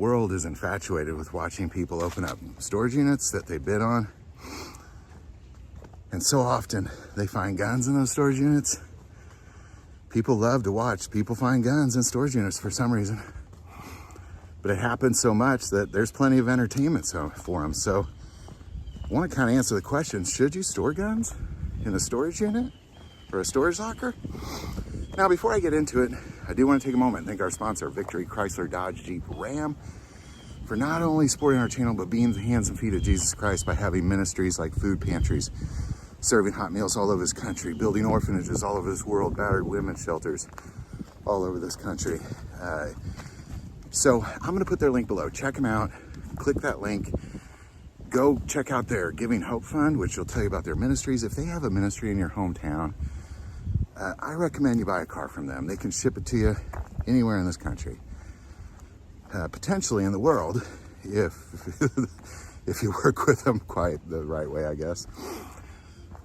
world is infatuated with watching people open up storage units that they bid on. And so often they find guns in those storage units. People love to watch people find guns in storage units for some reason. But it happens so much that there's plenty of entertainment for them. So I want to kind of answer the question, should you store guns in a storage unit or a storage locker? Now, before I get into it, I do want to take a moment and thank our sponsor, Victory Chrysler Dodge Jeep Ram, for not only supporting our channel, but being the hands and feet of Jesus Christ by having ministries like food pantries, serving hot meals all over this country, building orphanages all over this world, battered women's shelters all over this country. So I'm gonna put their link below. Check them out, click that link. Go check out their Giving Hope Fund, which will tell you about their ministries. If they have a ministry in your hometown, I recommend you buy a car from them. They can ship it to you anywhere in this country. Potentially in the world, if you work with them quite the right way, I guess.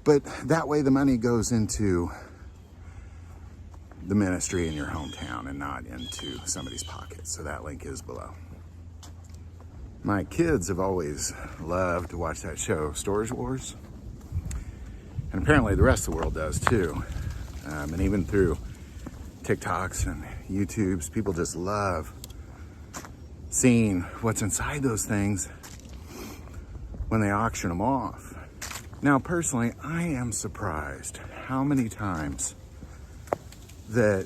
But that way the money goes into the ministry in your hometown and not into somebody's pocket. So that link is below. My kids have always loved to watch that show, Storage Wars. And apparently the rest of the world does too. And even through TikToks and YouTubes, people just love seeing what's inside those things when they auction them off. Now, personally, I am surprised how many times that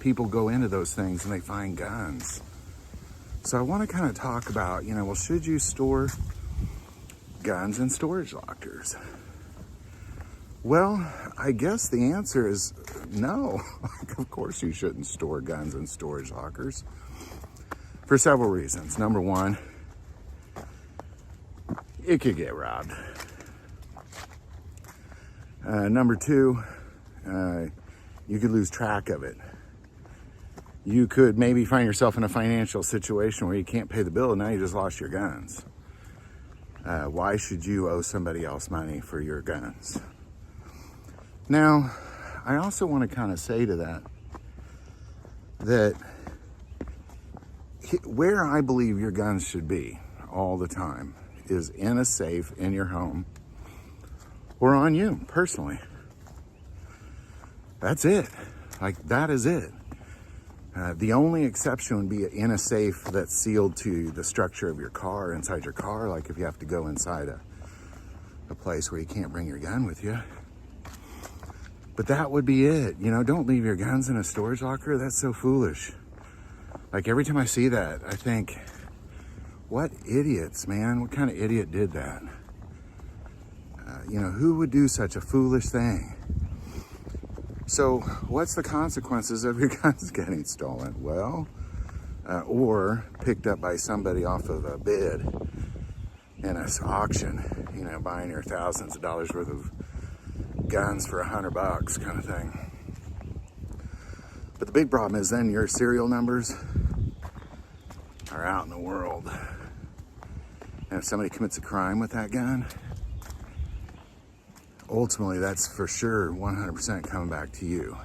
people go into those things and they find guns. So I want to kind of talk about, well, should you store guns in storage lockers? Well, I guess the answer is no. Of course you shouldn't store guns in storage lockers for several reasons. Number one, it could get robbed. Number two, you could lose track of it. You could maybe find yourself in a financial situation where you can't pay the bill and now you just lost your guns. Why should you owe somebody else money for your guns? Now, I also want to kind of say to that where I believe your guns should be all the time is in a safe in your home or on you personally. That's it. Like, that is it. The only exception would be in a safe that's sealed to the structure of your car, inside your car, like if you have to go inside a place where you can't bring your gun with you. But that would be it. Don't leave your guns in a storage locker. That's so foolish. Like, every time I see that, I think, what idiots, man? What kind of idiot did that? Who would do such a foolish thing? So what's the consequences of your guns getting stolen? Well, or picked up by somebody off of a bid in an auction, buying your thousands of dollars worth of guns for $100 kind of thing. But the big problem is then your serial numbers are out in the world. And if somebody commits a crime with that gun, ultimately that's for sure 100% coming back to you,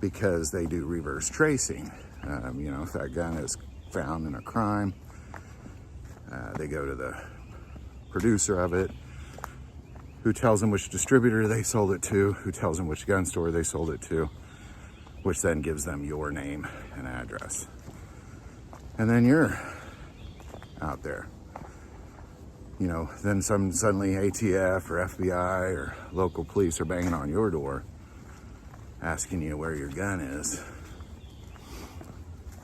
because they do reverse tracing. If that gun is found in a crime, they go to the producer of it, who tells them which distributor they sold it to, who tells them which gun store they sold it to, which then gives them your name and address. And then you're out there. Then suddenly ATF or FBI or local police are banging on your door, asking you where your gun is.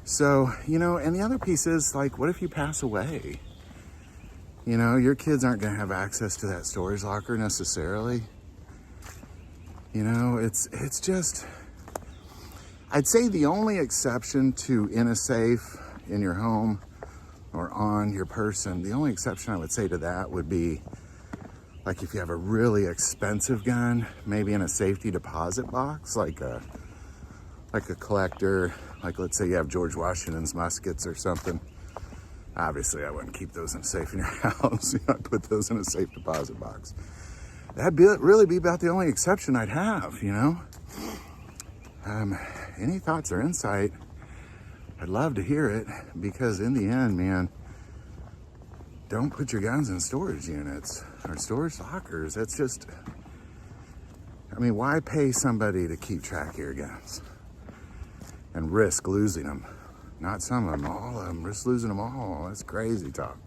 So, and the other piece is, like, what if you pass away? Your kids aren't going to have access to that storage locker necessarily. It's just, I'd say the only exception to in a safe in your home or on your person, the only exception I would say to that would be, like, if you have a really expensive gun, maybe in a safety deposit box, like a collector, like let's say you have George Washington's muskets or something. Obviously, I wouldn't keep those in a safe in your house. I'd put those in a safe deposit box. That'd really be about the only exception I'd have, Any thoughts or insight I'd love to hear it, because in the end, man, don't put your guns in storage units or storage lockers. That's just, I mean, why pay somebody to keep track of your guns and risk losing them? Not some of them, all of them. Risk losing them all. That's crazy talk.